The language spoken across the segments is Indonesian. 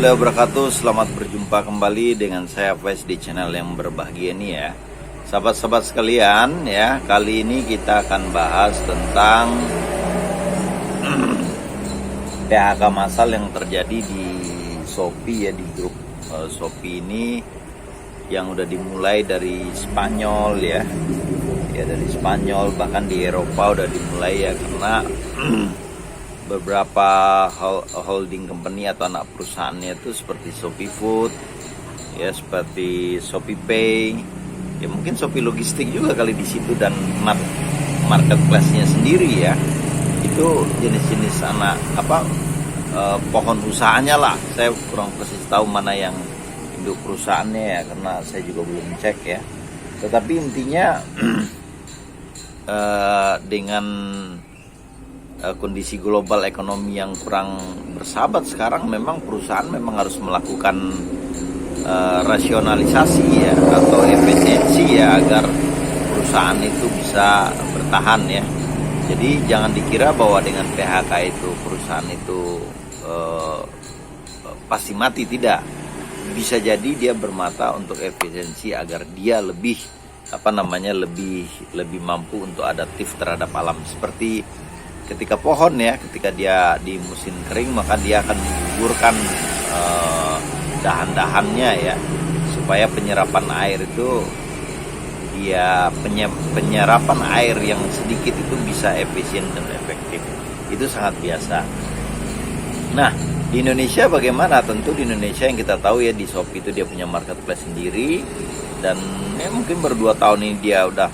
Wabarakatuh, selamat berjumpa kembali dengan saya Faiz di channel yang berbahagia ini ya. Sahabat-sahabat sekalian ya, kali ini kita akan bahas tentang PHK massal yang terjadi di Shopee ya, di grup Shopee ini yang udah dimulai dari Spanyol ya. Ya dari Spanyol, bahkan di Eropa udah dimulai ya, karena beberapa holding company atau anak perusahaannya itu seperti Shopee Food ya, seperti Shopee Pay ya, mungkin Shopee Logistik juga kali di situ, dan marketplace-nya sendiri ya, itu jenis-jenis anak pohon usahanya lah. Saya kurang persis tahu mana yang induk perusahaannya ya, karena saya juga belum cek ya. Tetapi intinya dengan kondisi global ekonomi yang kurang bersahabat sekarang, memang perusahaan memang harus melakukan rasionalisasi ya, atau efisiensi ya, agar perusahaan itu bisa bertahan ya. Jadi jangan dikira bahwa dengan PHK itu perusahaan itu pasti mati, tidak. Bisa jadi dia bermata untuk efisiensi agar dia lebih lebih mampu untuk adaptif terhadap alam. Seperti ketika pohon ya, ketika dia di musim kering, maka dia akan menggugurkan dahan-dahannya ya, supaya penyerapan air itu penyerapan air yang sedikit itu bisa efisien dan efektif. Itu sangat biasa. Nah, di Indonesia bagaimana? Tentu di Indonesia yang kita tahu ya, di Shopee itu dia punya marketplace sendiri, dan ya mungkin berdua tahun ini dia udah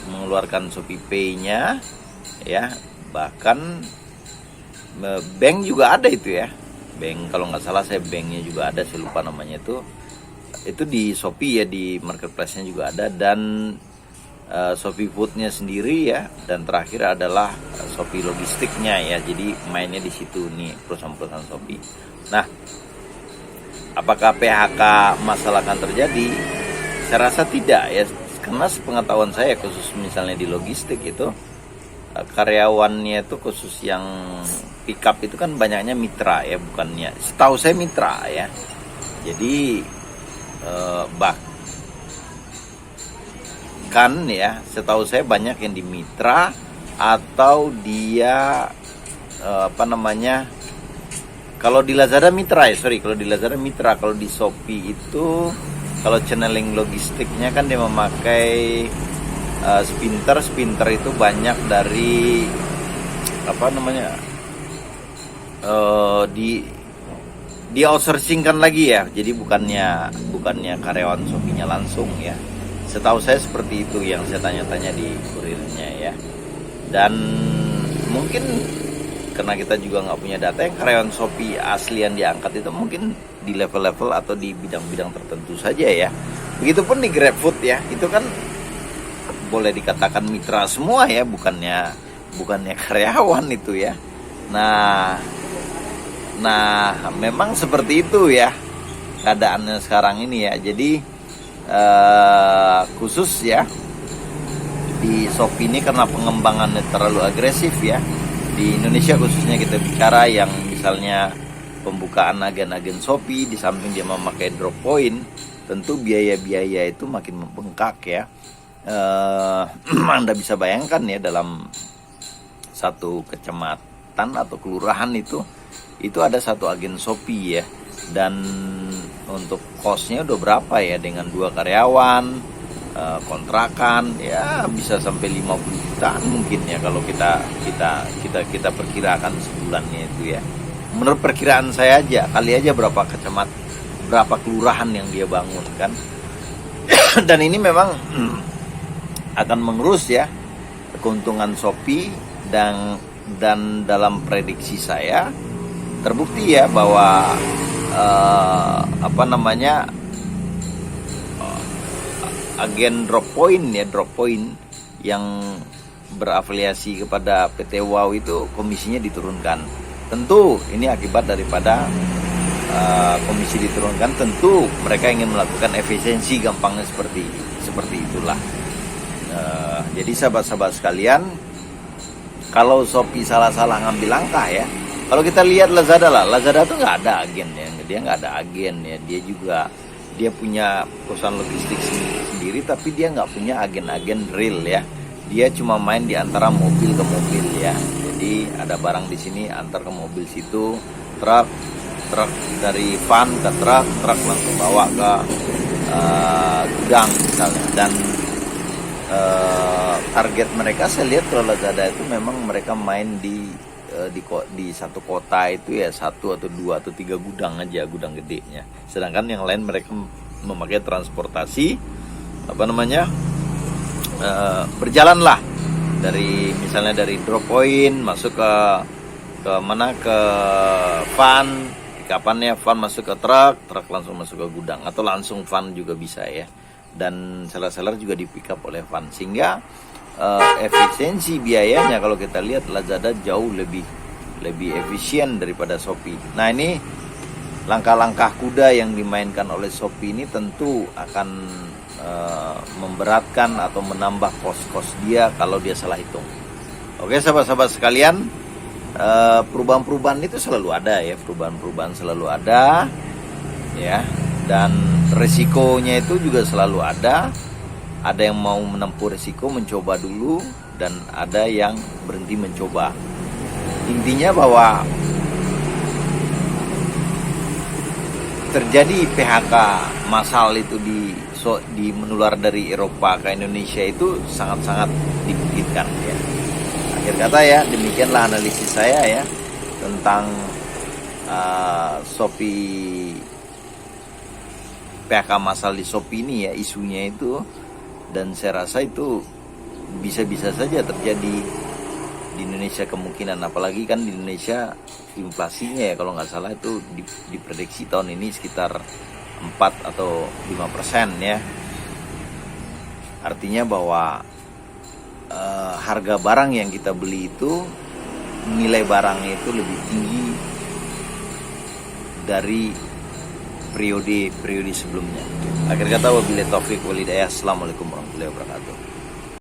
mengeluarkan Shopee Pay-nya ya. Bahkan bank juga ada itu ya, bank, kalau nggak salah saya banknya juga ada, saya lupa namanya itu di Shopee ya, di marketplace-nya juga ada, dan Shopee Food-nya sendiri ya, dan terakhir adalah Shopee Logistiknya ya. Jadi mainnya di situ nih perusahaan-perusahaan Shopee. Nah, apakah PHK masalah akan terjadi? Saya rasa tidak ya, karena sepengetahuan saya, khusus misalnya di logistik itu, karyawannya itu khusus yang pick up itu kan banyaknya mitra ya, bukannya, setahu saya mitra ya. Jadi bahkan ya, setahu saya banyak yang di mitra, atau dia kalau di Lazada mitra ya, kalau di Lazada mitra. Kalau di Shopee itu, kalau channeling logistiknya kan dia memakai Spinter itu banyak dari di outsourcing kan lagi ya. Jadi bukannya karyawan Shopee-nya langsung ya. Setahu saya seperti itu yang saya tanya-tanya di kurirnya ya. Dan mungkin karena kita juga nggak punya data, yang karyawan Shopee asli yang diangkat itu mungkin di level-level atau di bidang-bidang tertentu saja ya. Begitupun di GrabFood ya, itu kan boleh dikatakan mitra semua ya, bukannya karyawan itu ya. Nah memang seperti itu ya keadaannya sekarang ini ya. Jadi khusus ya di Shopee ini, karena pengembangannya terlalu agresif ya. Di Indonesia khususnya kita bicara, yang misalnya pembukaan agen-agen Shopee, di samping dia memakai drop point, tentu biaya-biaya itu makin membengkak ya. Anda bisa bayangkan ya, dalam satu kecamatan atau kelurahan itu ada satu agen Shopee ya, dan untuk kosnya udah berapa ya, dengan 2 karyawan, kontrakan ya bisa sampai 50 jutaan mungkin ya, kalau kita perkirakan sebulannya itu ya. Menurut perkiraan saya aja, kali aja berapa kelurahan yang dia bangun kan. Dan ini memang akan mengerus ya keuntungan Shopee, dan dalam prediksi saya terbukti ya bahwa agen drop point yang berafiliasi kepada PT Wow itu komisinya diturunkan. Tentu ini akibat daripada komisi diturunkan, tentu mereka ingin melakukan efisiensi, gampangnya seperti itulah. Jadi sahabat-sahabat sekalian, kalau Shopee salah-salah ngambil langkah ya, Kalau kita lihat Lazada lah, Lazada tuh nggak ada agen ya, dia nggak ada agen ya, dia punya perusahaan logistik sendiri, tapi dia nggak punya agen-agen real ya. Dia cuma main di antara mobil ke mobil ya. Jadi ada barang di sini antar ke mobil situ, truk dari van ke truk langsung bawa ke gudang misalnya. Dan target mereka saya lihat kalau Lazada itu memang mereka main di satu kota itu ya 1 atau 2 atau 3 gudang aja, gudang gedenya. Sedangkan yang lain mereka memakai transportasi berjalanlah dari misalnya dari drop point masuk ke mana, ke van, kapannya van masuk ke truk langsung masuk ke gudang, atau langsung van juga bisa ya. Dan seller-seller juga di pick up oleh van, sehingga efisiensi biayanya kalau kita lihat Lazada jauh lebih efisien daripada Shopee. Nah, ini langkah-langkah kuda yang dimainkan oleh Shopee ini tentu akan memberatkan atau menambah kos dia kalau dia salah hitung. Oke sahabat-sahabat sekalian, perubahan-perubahan itu selalu ada ya, perubahan-perubahan selalu ada ya, dan resikonya itu juga selalu ada. Ada yang mau menempuh resiko, mencoba dulu, dan ada yang berhenti mencoba. Intinya bahwa terjadi PHK massal itu di menular dari Eropa ke Indonesia itu sangat-sangat dimungkinkan ya. Akhir kata ya, demikianlah analisis saya ya tentang Shopee, PHK massal di Shopee ini ya, isunya itu. Dan saya rasa itu bisa-bisa saja terjadi di Indonesia kemungkinan, apalagi kan di Indonesia inflasinya ya kalau nggak salah itu diprediksi tahun ini sekitar 4 atau 5% ya. Artinya bahwa harga barang yang kita beli itu, nilai barangnya itu lebih tinggi dari periode sebelumnya. Akhir kata, wabillahi taufik wal hidayah. Assalamualaikum warahmatullahi wabarakatuh.